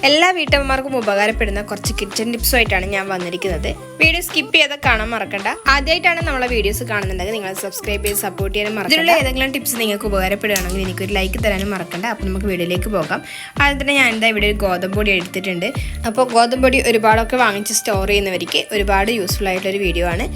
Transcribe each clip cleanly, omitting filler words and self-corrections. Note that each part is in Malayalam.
എല്ലാ വീട്ടമ്മമാർക്കും ഉപകാരപ്പെടുന്ന കുറച്ച് കിച്ചൺ ടിപ്സുമായിട്ടാണ് ഞാൻ വന്നിരിക്കുന്നത്. വീഡിയോ സ്കിപ്പ് ചെയ്താൽ കാണാൻ മറക്കണ്ട. ആദ്യമായിട്ടാണ് നമ്മളെ വീഡിയോസ് കാണുന്നുണ്ടെങ്കിൽ നിങ്ങൾ സബ്സ്ക്രൈബ് ചെയ്ത് സപ്പോർട്ട് ചെയ്യാനും മറക്കണ്ട. ഇതിലുള്ള ഏതെങ്കിലും ടിപ്സ് നിങ്ങൾക്ക് ഉപകാരപ്പെടുകയാണെങ്കിൽ എനിക്കൊരു ലൈക്ക് തരാനും മറക്കണ്ട. അപ്പോൾ നമുക്ക് വീഡിയോയിലേക്ക് പോകാം. ആദ്യം തന്നെ ഞാൻ ഇവിടെ ഒരു ഗോതമ്പ് പൊടി എടുത്തിട്ടുണ്ട്. അപ്പോൾ ഗോതമ്പ് പൊടി ഒരുപാടൊക്കെ വാങ്ങിച്ച് സ്റ്റോർ ചെയ്യുന്നവർക്ക് ഒരുപാട് യൂസ്ഫുൾ ആയിട്ടൊരു വീഡിയോ ആണ്.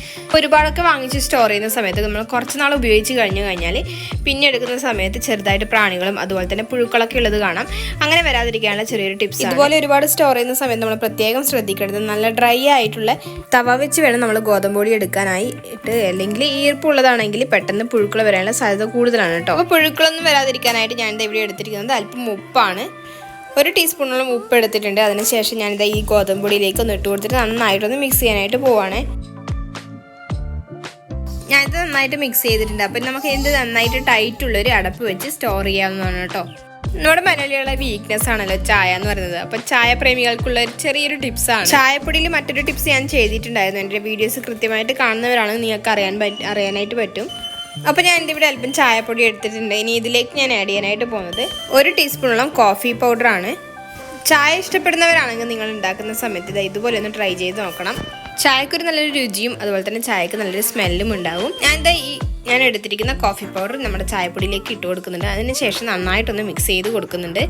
ഒരുപാടൊക്കെ വാങ്ങിച്ച് സ്റ്റോർ ചെയ്യുന്ന സമയത്ത് നമ്മൾ കുറച്ച് നാൾ ഉപയോഗിച്ച് കഴിഞ്ഞാൽ പിന്നെ എടുക്കുന്ന സമയത്ത് ചെറുതായിട്ട് പ്രാണികളും അതുപോലെ തന്നെ പുഴുക്കളൊക്കെ ഉള്ളത് കാണാം. അങ്ങനെ വരാതിരിക്കാനുള്ള ചെറിയൊരു ടിപ്സ്. അതുപോലെ ഒരുപാട് സ്റ്റോർ ചെയ്യുന്ന സമയത്ത് നമ്മൾ പ്രത്യേകം ശ്രദ്ധിക്കേണ്ടത് നല്ല ഡ്രൈ ആയിട്ടുള്ള തവ വെച്ച് വേണം നമ്മൾ ഗോതമ്പ് പൊടി എടുക്കാനായിട്ട്. അല്ലെങ്കിൽ ഈർപ്പുള്ളതാണെങ്കിൽ പെട്ടെന്ന് പുഴുക്കൾ വരാനുള്ള സാധ്യത കൂടുതലാണ് കേട്ടോ. അപ്പോൾ പുഴുക്കളൊന്നും വരാതിരിക്കാനായിട്ട് ഞാനിത് ഇവിടെ എടുത്തിരിക്കുന്നത് അല്പം ഉപ്പാണ്. 1 ടീസ്പൂണോളം ഉപ്പ് എടുത്തിട്ടുണ്ട്. അതിനുശേഷം ഞാനിത് ഈ ഗോതമ്പ് പൊടിയിലേക്ക് ഒന്ന് ഇട്ട് കൊടുത്തിട്ട് നന്നായിട്ടൊന്ന് മിക്സ് ചെയ്യാനായിട്ട് പോവാണ്. ഞാനിത് നന്നായിട്ട് മിക്സ് ചെയ്തിട്ടുണ്ട്. അപ്പം നമുക്ക് എന്ത് നന്നായിട്ട് ടൈറ്റുള്ളൊരു അടപ്പ് വെച്ച് സ്റ്റോർ ചെയ്യാവുന്നതാണ് കേട്ടോ. നമ്മുടെ മലയാളികളുടെ വീക്ക്നെസ് ആണല്ലോ ചായ എന്ന് പറയുന്നത്. അപ്പം ചായ പ്രേമികൾക്കുള്ള ഒരു ചെറിയൊരു ടിപ്സാണ്. ചായപ്പൊടിയിൽ മറ്റൊരു ടിപ്സ് ഞാൻ ചെയ്തിട്ടുണ്ടായിരുന്നു. എൻ്റെ വീഡിയോസ് കൃത്യമായിട്ട് കാണുന്നവരാണെങ്കിൽ നിങ്ങൾക്ക് അറിയാനായിട്ട് പറ്റും. അപ്പോൾ ഞാൻ എൻ്റെ ഇവിടെ അല്പം ചായപ്പൊടി എടുത്തിട്ടുണ്ട്. ഇനി ഇതിലേക്ക് ഞാൻ ആഡ് ചെയ്യാനായിട്ട് പോകുന്നത് 1 ടീസ്പൂണോളം കോഫി പൗഡറാണ്. ചായ ഇഷ്ടപ്പെടുന്നവരാണെങ്കിൽ നിങ്ങൾ ഉണ്ടാക്കുന്ന സമയത്ത് ഇതുപോലെ ഒന്ന് ട്രൈ ചെയ്ത് നോക്കണം. ചായക്കൊരു നല്ലൊരു രുചിയും അതുപോലെ തന്നെ ചായക്ക് നല്ലൊരു സ്മെല്ലും ഉണ്ടാവും. ഞാൻ എടുത്തിരിക്കുന്ന കോഫി പൗഡർ നമ്മുടെ ചായപ്പൊടിയിലേക്ക് ഇട്ട് കൊടുക്കുന്നുണ്ട്. അതിനുശേഷം നന്നായിട്ടൊന്ന് മിക്സ് ചെയ്ത് കൊടുക്കുന്നുണ്ട്.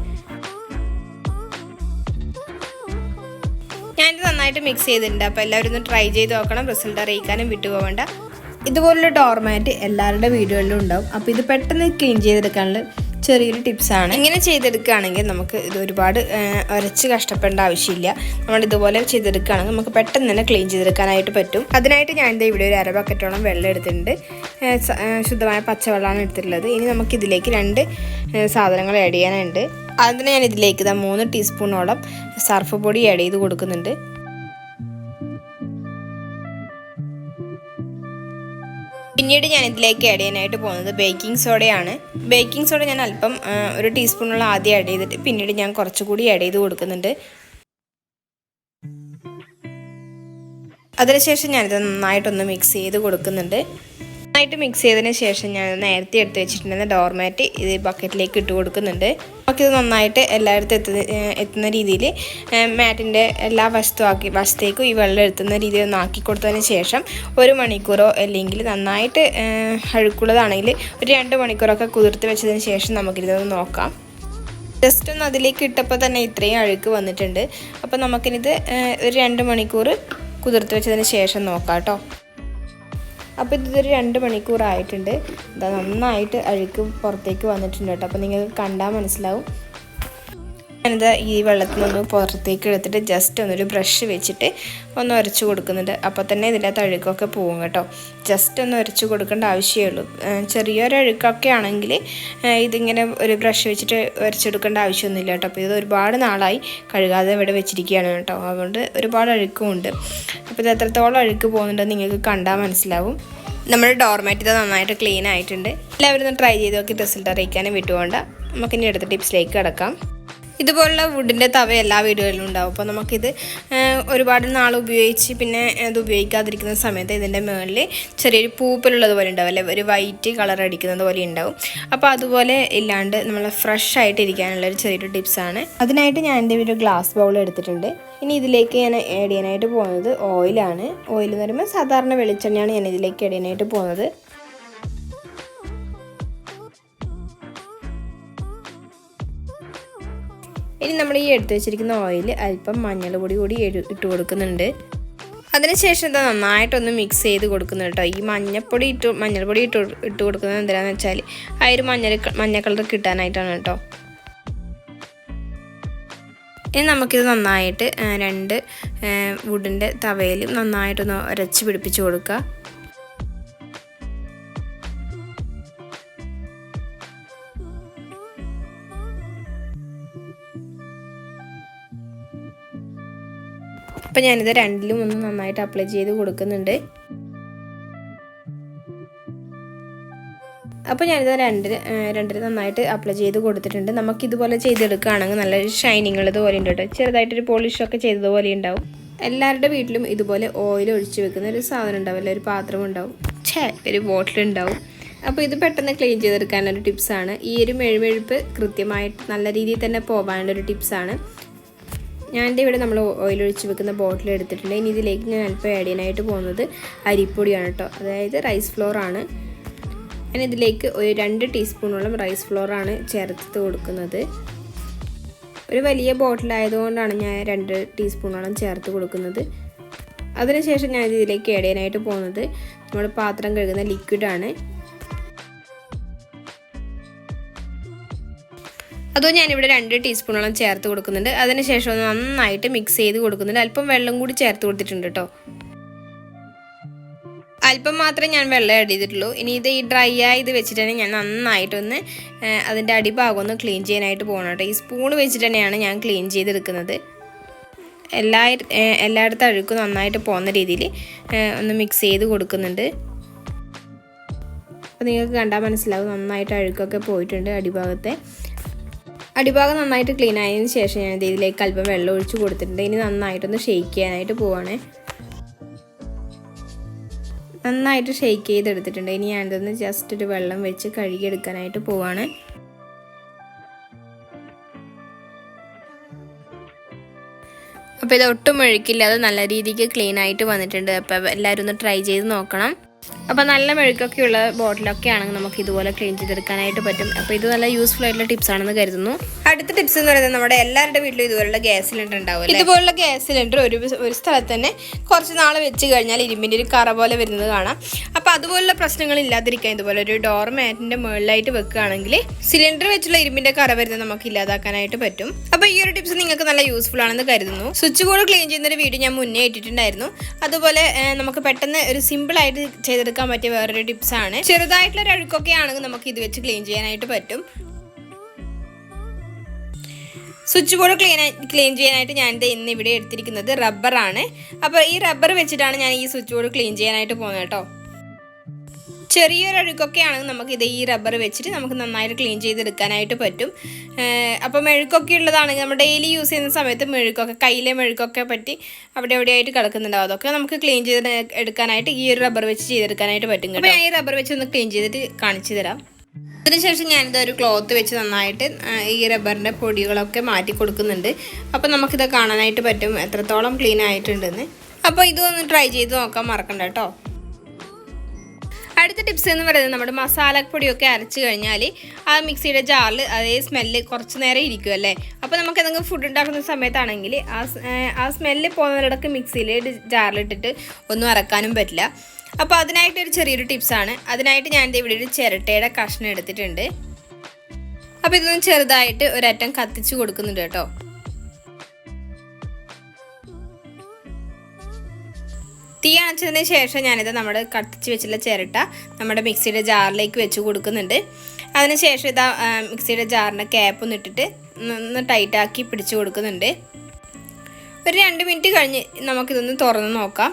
ഞാനിത് നന്നായിട്ട് മിക്സ് ചെയ്തിട്ടുണ്ട്. അപ്പോൾ എല്ലാവരും ഒന്ന് ട്രൈ ചെയ്ത് നോക്കണം. റിസൾട്ട് അറിയിക്കാനും വിട്ടുപോകേണ്ട. ഇതുപോലുള്ള ഡോർമാറ്റ് എല്ലാവരുടെ വീടുകളിലും ഉണ്ടാവും. അപ്പോൾ ഇത് പെട്ടെന്ന് ക്ലീൻ ചെയ്തെടുക്കാനുള്ള ചെറിയൊരു ടിപ്സാണ്. ഇങ്ങനെ ചെയ്തെടുക്കുകയാണെങ്കിൽ നമുക്ക് ഇത് ഒരുപാട് ഉരച്ച് കഷ്ടപ്പെടേണ്ട ആവശ്യമില്ല. നമ്മൾ ഇതുപോലെ ചെയ്തെടുക്കുകയാണെങ്കിൽ നമുക്ക് പെട്ടെന്ന് തന്നെ ക്ലീൻ ചെയ്തെടുക്കാനായിട്ട് പറ്റും. അതിനായിട്ട് ഞാൻ ഇവിടെ ഒരു 1/2 ബക്കറ്റോളം വെള്ളം എടുത്തിട്ടുണ്ട്. ശുദ്ധമായ പച്ചവെള്ളമാണ് എടുത്തിട്ടുള്ളത്. ഇനി നമുക്ക് ഇതിലേക്ക് 2 സാധനങ്ങൾ ആഡ് ചെയ്യാനുണ്ട്. അതിന് ഞാൻ ഇതിലേക്ക് 3 ടീസ്പൂണോളം സർഫ് പൊടി ആഡ് ചെയ്ത് കൊടുക്കുന്നുണ്ട്. പിന്നീട് ഞാൻ ഇതിലേക്ക് ആഡ് ചെയ്യാനായിട്ട് പോകുന്നത് ബേക്കിംഗ് സോഡയാണ്. ബേക്കിംഗ് സോഡ ഞാൻ അല്പം 1 ടീസ്പൂണോളം ആദ്യം ആഡ് ചെയ്തിട്ട് പിന്നീട് ഞാൻ കുറച്ചുകൂടി ആഡ് ചെയ്ത് കൊടുക്കുന്നുണ്ട്. അതിനുശേഷം ഞാനിത് നന്നായിട്ടൊന്ന് മിക്സ് ചെയ്ത് കൊടുക്കുന്നുണ്ട്. നന്നായിട്ട് മിക്സ് ചെയ്തതിന് ശേഷം ഞാൻ നേരത്തെ എടുത്ത് വെച്ചിട്ടുണ്ടെന്ന ഡോർമാറ്റ് ഇത് ബക്കറ്റിലേക്ക് ഇട്ട് കൊടുക്കുന്നുണ്ട്. നമുക്കിത് നന്നായിട്ട് എല്ലായിടത്തും എത്തുന്ന രീതിയിൽ മാറ്റിൻ്റെ എല്ലാ വശത്തേക്കും ഈ വെള്ളം എത്തുന്ന രീതിയിൽ ഒന്ന് ആക്കി കൊടുത്തതിന് ശേഷം 1 മണിക്കൂറോ അല്ലെങ്കിൽ നന്നായിട്ട് അഴുക്കുള്ളതാണെങ്കിൽ ഒരു 2 മണിക്കൂറൊക്കെ കുതിർത്ത് വെച്ചതിന് ശേഷം നമുക്കിതൊന്ന് നോക്കാം. ജസ്റ്റ് ഒന്ന് അതിലേക്ക് ഇട്ടപ്പോൾ തന്നെ ഇത്രയും അഴുക്ക് വന്നിട്ടുണ്ട്. അപ്പോൾ നമുക്കിത് ഒരു 2 മണിക്കൂർ കുതിർത്ത് വെച്ചതിന് ശേഷം നോക്കാം കേട്ടോ. അപ്പോൾ ഇതൊരു 2 മണിക്കൂറായിട്ടുണ്ട്. ഇത് നന്നായിട്ട് അഴുക്ക് പുറത്തേക്ക് വന്നിട്ടുണ്ട് കേട്ടോ. അപ്പോൾ നിങ്ങൾക്ക് കണ്ടാൽ മനസ്സിലാവും. ഞാനിത് ഈ വെള്ളത്തിൽ നിന്ന് പുറത്തേക്ക് എടുത്തിട്ട് ജസ്റ്റ് ഒന്നൊരു ബ്രഷ് വെച്ചിട്ട് ഒന്ന് ഉരച്ച് കൊടുക്കുന്നുണ്ട്. അപ്പോൾ തന്നെ ഇതിൻ്റെ അഴുക്കൊക്കെ പോകും കേട്ടോ. ജസ്റ്റ് ഒന്ന് ഉരച്ച് കൊടുക്കേണ്ട ആവശ്യമേ ഉള്ളൂ. ചെറിയൊരു അഴുക്കൊക്കെ ആണെങ്കിൽ ഇതിങ്ങനെ ഒരു ബ്രഷ് വെച്ചിട്ട് ഉരച്ചെടുക്കേണ്ട ആവശ്യമൊന്നുമില്ല കേട്ടോ. അപ്പോൾ ഇത് ഒരുപാട് നാളായി കഴുകാതെ ഇവിടെ വെച്ചിരിക്കുകയാണ് കേട്ടോ. അതുകൊണ്ട് ഒരുപാട് അഴുക്കുമുണ്ട്. അപ്പോൾ ഇത് എത്രത്തോളം അഴുക്ക് പോകുന്നുണ്ടെന്ന് നിങ്ങൾക്ക് കണ്ടാൽ മനസ്സിലാവും. നമ്മുടെ ഡോർമാറ്റ് ഇത് നന്നായിട്ട് ക്ലീൻ ആയിട്ടുണ്ട്. എല്ലാവരും ഒന്ന് ട്രൈ ചെയ്ത് നോക്കി റിസൾട്ട് അറിയിക്കാനും വിട്ടുപോകണ്ട. നമുക്കിനി അടുത്ത ടിപ്സിലേക്ക് കിടക്കാം. ഇതുപോലുള്ള വുഡിൻ്റെ തവ എല്ലാ വീടുകളിലും ഉണ്ടാവും. അപ്പോൾ നമുക്കിത് ഒരുപാട് നാൾ ഉപയോഗിച്ച് പിന്നെ അത് ഉപയോഗിക്കാതിരിക്കുന്ന സമയത്ത് ഇതിൻ്റെ മുകളിൽ ചെറിയൊരു പൂപ്പലുള്ളത് പോലെ ഉണ്ടാവും അല്ലേ, ഒരു വൈറ്റ് കളർ അടിക്കുന്നത് പോലെ ഉണ്ടാവും. അപ്പോൾ അതുപോലെ ഇല്ലാണ്ട് നമ്മൾ ഫ്രഷ് ആയിട്ട് ഇരിക്കാനുള്ളൊരു ചെറിയൊരു ടിപ്സാണ്. അതിനായിട്ട് ഞാൻ എൻ്റെ ഒരു ഗ്ലാസ് ബൗൾ എടുത്തിട്ടുണ്ട്. ഇനി ഇതിലേക്ക് ഞാൻ ആഡ് ചെയ്യാനായിട്ട് പോകുന്നത് ഓയിലാണ്. ഓയിൽ എന്ന് പറയുമ്പോൾ സാധാരണ വെളിച്ചെണ്ണയാണ് ഞാൻ ഇതിലേക്ക് ആഡ് ചെയ്യാനായിട്ട് പോകുന്നത്. ഇനി നമ്മൾ ഈ എടുത്ത് വെച്ചിരിക്കുന്ന ഓയിൽ അല്പം മഞ്ഞൾപ്പൊടി കൂടി ഇട്ട് കൊടുക്കുന്നുണ്ട്. അതിനുശേഷം ഇത് നന്നായിട്ടൊന്ന് മിക്സ് ചെയ്ത് കൊടുക്കുന്നുണ്ട് കേട്ടോ. ഈ മഞ്ഞൾപ്പൊടി ഇട്ട് കൊടുക്കുന്നത് എന്തിനാണെന്ന് വെച്ചാൽ ആ ഒരു മഞ്ഞ കളർ കിട്ടാനായിട്ടാണ് കേട്ടോ. ഇനി നമുക്കിത് നന്നായിട്ട് 2 വുഡിൻ്റെ തവയിൽ നന്നായിട്ടൊന്ന് ഉരച്ച് പിടിപ്പിച്ച് കൊടുക്കുക. അപ്പോൾ ഞാനിത് 2ലും ഒന്ന് നന്നായിട്ട് അപ്ലൈ ചെയ്ത് കൊടുക്കുന്നുണ്ട്. അപ്പോൾ ഞാനിത് രണ്ടിൽ നന്നായിട്ട് അപ്ലൈ ചെയ്ത് കൊടുത്തിട്ടുണ്ട്. നമുക്കിതുപോലെ ചെയ്തെടുക്കുകയാണെങ്കിൽ നല്ലൊരു ഷൈനിങ് ഉള്ളതുപോലെ ഉണ്ട് കേട്ടോ. ചെറുതായിട്ടൊരു പോളിഷൊക്കെ ചെയ്തതുപോലെ ഉണ്ടാവും. എല്ലാവരുടെ വീട്ടിലും ഇതുപോലെ ഓയിൽ ഒഴിച്ച് വെക്കുന്ന ഒരു സാധനം ഉണ്ടാവും, ഒരു പാത്രം ഉണ്ടാവും, ഒരു ബോട്ടിലുണ്ടാവും. അപ്പോൾ ഇത് പെട്ടെന്ന് ക്ലീൻ ചെയ്തെടുക്കാനൊരു ടിപ്സാണ്. ഈ ഒരു മെഴുമെഴുപ്പ് കൃത്യമായിട്ട് നല്ല രീതിയിൽ തന്നെ പോകാനുള്ളൊരു ടിപ്സാണ്. ഞാനിൻ്റെ ഇവിടെ നമ്മൾ ഓയിൽ ഒഴിച്ച് വെക്കുന്ന ബോട്ടിൽ എടുത്തിട്ടുണ്ട്. ഇനി ഇതിലേക്ക് ഞാൻ അല്പം ആഡ് ചെയ്യാനായിട്ട് പോകുന്നത് അരിപ്പൊടിയാണ് കേട്ടോ, അതായത് റൈസ് ഫ്ലോറാണ്. ഞാൻ ഇതിലേക്ക് ഒരു 2 ടീസ്പൂണോളം റൈസ് ഫ്ലോറാണ് ചേർത്ത് കൊടുക്കുന്നത്. ഒരു വലിയ ബോട്ടിലായതുകൊണ്ടാണ് ഞാൻ 2 ടീസ്പൂണോളം ചേർത്ത് കൊടുക്കുന്നത്. അതിനുശേഷം ഞാൻ ഇതിലേക്ക് ആഡ് ചെയ്യാനായിട്ട് പോകുന്നത് നമ്മൾ പാത്രം കഴുകുന്ന ലിക്വിഡാണ്. അതും ഞാനിവിടെ 2 ടീസ്പൂണോളം ചേർത്ത് കൊടുക്കുന്നുണ്ട്. അതിനുശേഷം നന്നായിട്ട് മിക്സ് ചെയ്ത് കൊടുക്കുന്നുണ്ട്. അല്പം വെള്ളം കൂടി ചേർത്ത് കൊടുത്തിട്ടുണ്ട് കേട്ടോ. അല്പം മാത്രമേ ഞാൻ വെള്ളം ആഡ് ചെയ്തിട്ടുള്ളൂ. ഇനി ഇത് ഈ ഡ്രൈ ആയത് വെച്ചിട്ട് തന്നെ ഞാൻ നന്നായിട്ടൊന്ന് അതിൻ്റെ അടിഭാഗം ഒന്ന് ക്ലീൻ ചെയ്യാനായിട്ട് പോകണം കേട്ടോ. ഈ സ്പൂൺ വെച്ചിട്ട് തന്നെയാണ് ഞാൻ ക്ലീൻ ചെയ്തെടുക്കുന്നത്. എല്ലായിടത്തും അഴുക്ക് നന്നായിട്ട് പോകുന്ന രീതിയിൽ ഒന്ന് മിക്സ് ചെയ്ത് കൊടുക്കുന്നുണ്ട്. അപ്പോൾ നിങ്ങൾക്ക് കണ്ടാൽ മനസ്സിലാവും നന്നായിട്ട് അഴുക്കൊക്കെ പോയിട്ടുണ്ട്. അടിഭാഗം നന്നായിട്ട് ക്ലീൻ ആയതിനു ശേഷം ഞാൻ ഇതിലേക്ക് അല്പം വെള്ളം ഒഴിച്ച് കൊടുത്തിട്ടുണ്ട്. ഇനി നന്നായിട്ടൊന്ന് ഷെയ്ക്ക് ചെയ്യാനായിട്ട് പോവാണ്. നന്നായിട്ട് ഷെയ്ക്ക് ചെയ്തെടുത്തിട്ടുണ്ട്. ഇനി ഞാനിതൊന്ന് ജസ്റ്റ് ഒരു വെള്ളം വെച്ച് കഴുകിയെടുക്കാനായിട്ട് പോവാണ്. അപ്പോൾ ഇത് ഒട്ടും മെഴുക്കില്ലാതെ നല്ല രീതിക്ക് ക്ലീൻ ആയിട്ട് വന്നിട്ടുണ്ട്. അപ്പോൾ എല്ലാവരും ഒന്ന് ട്രൈ ചെയ്ത് നോക്കണം. അപ്പോൾ നല്ല മെഴുക്കൊക്കെ ഉള്ള ബോട്ടിലൊക്കെ ആണെങ്കിൽ നമുക്ക് ഇതുപോലെ ക്ലീൻ ചെയ്തെടുക്കാനായിട്ട് പറ്റും. അപ്പോൾ ഇത് നല്ല യൂസ്ഫുൾ ആയിട്ടുള്ള ടിപ്സ് ആണെന്ന് കരുതുന്നു. അടുത്ത ടിപ്സ് എന്ന് പറയുന്നത് നമ്മുടെ എല്ലാവരുടെ വീട്ടിലും ഇതുപോലുള്ള ഗ്യാസ് സിലിണ്ടർ ഉണ്ടാവും. ഇതുപോലുള്ള ഗ്യാസ് സിലിണ്ടർ ഒരു സ്ഥലത്ത് തന്നെ കുറച്ച് നാൾ വെച്ച് കഴിഞ്ഞാൽ ഇരുമ്പിൻ്റെ ഒരു കറ പോലെ വരുന്നത് കാണാം. അപ്പോൾ അതുപോലുള്ള പ്രശ്നങ്ങൾ ഇല്ലാതിരിക്കാൻ ഇതുപോലെ ഒരു ഡോർ മാറ്റിൻ്റെ മുകളിലായിട്ട് വെക്കുകയാണെങ്കിൽ സിലിണ്ടർ വെച്ചുള്ള ഇരുമ്പിൻ്റെ കറ വരുന്നത് നമുക്ക് ഇല്ലാതാക്കാനായിട്ട് പറ്റും. അപ്പോൾ ഈ ഒരു ടിപ്സ് നിങ്ങൾക്ക് നല്ല യൂസ്ഫുൾ ആണെന്ന് കരുതുന്നു. സ്വിച്ച് ബോർഡ് ക്ലീൻ ചെയ്യുന്ന ഒരു വീഡിയോ ഞാൻ മുന്നേ ഇട്ടിട്ടുണ്ടായിരുന്നു. അതുപോലെ നമുക്ക് പെട്ടെന്ന് ഒരു സിമ്പിളായിട്ട് ചെയ്തെടുക്കാൻ പറ്റിയ വേറൊരു ടിപ്സാണ്. ചെറുതായിട്ടുള്ള ഒരു അഴുക്കൊക്കെ ആണെങ്കിൽ നമുക്ക് ഇത് വെച്ച് ക്ലീൻ ചെയ്യാനായിട്ട് പറ്റും. സ്വിച്ച് ബോർഡ് ക്ലീൻ ചെയ്യാനായിട്ട് ഞാനിത് ഇന്ന് ഇവിടെ എടുത്തിരിക്കുന്നത് റബ്ബറാണ്. അപ്പോൾ ഈ റബ്ബർ വെച്ചിട്ടാണ് ഞാൻ ഈ സ്വിച്ച് ബോർഡ് ക്ലീൻ ചെയ്യാനായിട്ട് പോകുന്നത് കേട്ടോ. ചെറിയൊരു അഴുക്കൊക്കെ ആണെങ്കിൽ നമുക്കിത് ഈ റബ്ബർ വെച്ചിട്ട് നമുക്ക് നന്നായിട്ട് ക്ലീൻ ചെയ്തെടുക്കാനായിട്ട് പറ്റും. അപ്പോൾ മെഴുക്കൊക്കെ ഉള്ളതാണെങ്കിൽ നമ്മൾ ഡെയിലി യൂസ് ചെയ്യുന്ന സമയത്ത് മെഴുക്കൊക്കെ കയ്യിലെ മെഴുക്കൊക്കെ പറ്റി അവിടെ എവിടെയായിട്ട് കിടക്കുന്നുണ്ടാവും. അതൊക്കെ നമുക്ക് ക്ലീൻ ചെയ്ത് എടുക്കാനായിട്ട് ഈ ഒരു റബ്ബർ വെച്ച് ചെയ്തെടുക്കാനായിട്ട് പറ്റും. അപ്പോൾ ഞാൻ ഈ റബ്ബർ വെച്ച് ഒന്ന് ക്ലീൻ ചെയ്തിട്ട് കാണിച്ചു തരാം. അതിനുശേഷം ഞാനിത് ഒരു ക്ലോത്ത് വെച്ച് നന്നായിട്ട് ഈ റബ്ബറിൻ്റെ പൊടികളൊക്കെ മാറ്റി കൊടുക്കുന്നുണ്ട്. അപ്പോൾ നമുക്കിത് കാണാനായിട്ട് പറ്റും എത്രത്തോളം ക്ലീൻ ആയിട്ടുണ്ടെന്ന്. അപ്പോൾ ഇതൊന്ന് ട്രൈ ചെയ്ത് നോക്കാൻ മറക്കണ്ട കേട്ടോ. അടുത്ത ടിപ്സ് എന്ന് പറയുന്നത് നമ്മുടെ മസാലപ്പൊടിയൊക്കെ അരച്ച് കഴിഞ്ഞാൽ ആ മിക്സിയുടെ ജാറിൽ അതേ സ്മെല്ല് കുറച്ച് നേരം ഇരിക്കും അല്ലേ. അപ്പോൾ നമുക്ക് എന്തെങ്കിലും ഫുഡ് ഉണ്ടാക്കുന്ന സമയത്താണെങ്കിൽ ആ സ്മെല്ല് പോകുന്നവരിടക്ക് മിക്സിയിൽ ജാറിലിട്ടിട്ട് ഒന്നും അരക്കാനും പറ്റില്ല. അപ്പോൾ അതിനായിട്ടൊരു ചെറിയൊരു ടിപ്സാണ്. അതിനായിട്ട് ഞാൻ ഇവിടെ ഒരു ചിരട്ടയുടെ കഷ്ണം എടുത്തിട്ടുണ്ട്. അപ്പോൾ ഇതൊന്ന് ചെറുതായിട്ട് ഒരറ്റം കത്തിച്ച് കൊടുക്കുന്നുണ്ട് കേട്ടോ. തീ അണച്ചതിന് ശേഷം ഞാനിത് നമ്മുടെ കത്തിച്ച് വെച്ചുള്ള ചിരട്ട നമ്മുടെ മിക്സിയുടെ ജാറിലേക്ക് വെച്ച് കൊടുക്കുന്നുണ്ട്. അതിനുശേഷം ഇതാ മിക്സിയുടെ ജാറിൻ്റെ ക്യാപ്പൊന്ന് ഇട്ടിട്ട് ഒന്ന് ടൈറ്റാക്കി പിടിച്ച് കൊടുക്കുന്നുണ്ട്. ഒരു 2 മിനിറ്റ് കഴിഞ്ഞ് നമുക്കിതൊന്ന് തുറന്ന് നോക്കാം.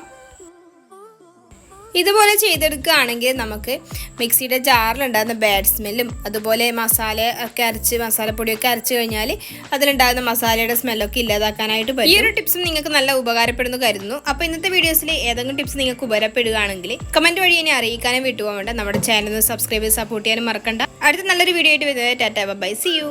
ഇതുപോലെ ചെയ്തെടുക്കുകയാണെങ്കിൽ നമുക്ക് മിക്സിയുടെ ജാറിലുണ്ടാകുന്ന ബാഡ് സ്മെല്ലും അതുപോലെ മസാലപ്പൊടിയൊക്കെ അരച്ച് കഴിഞ്ഞാൽ അതിലുണ്ടാകുന്ന മസാലയുടെ സ്മെല്ലൊക്കെ ഇല്ലാതാക്കാനായിട്ട് പറ്റും. ഈ ഒരു ടിപ്സും നിങ്ങൾക്ക് നല്ല ഉപകാരപ്പെടുന്നു കരുതുന്നു. അപ്പോൾ ഇന്നത്തെ വീഡിയോസിൽ ഏതെങ്കിലും ടിപ്സ് നിങ്ങൾക്ക് ഉപകാരപ്പെടുകയാണെങ്കിൽ കമൻറ്റ് വഴി എന്നെ അറിയിക്കാനും വിട്ടുപോകേണ്ട. നമ്മുടെ ചാനൽ ഒന്ന് സബ്സ്ക്രൈബ് ചെയ്ത് സപ്പോർട്ട് ചെയ്യാനും മറക്കണ്ട. അടുത്ത നല്ലൊരു വീഡിയോ ആയിട്ട് വരുന്നത്. Tata bye, see U.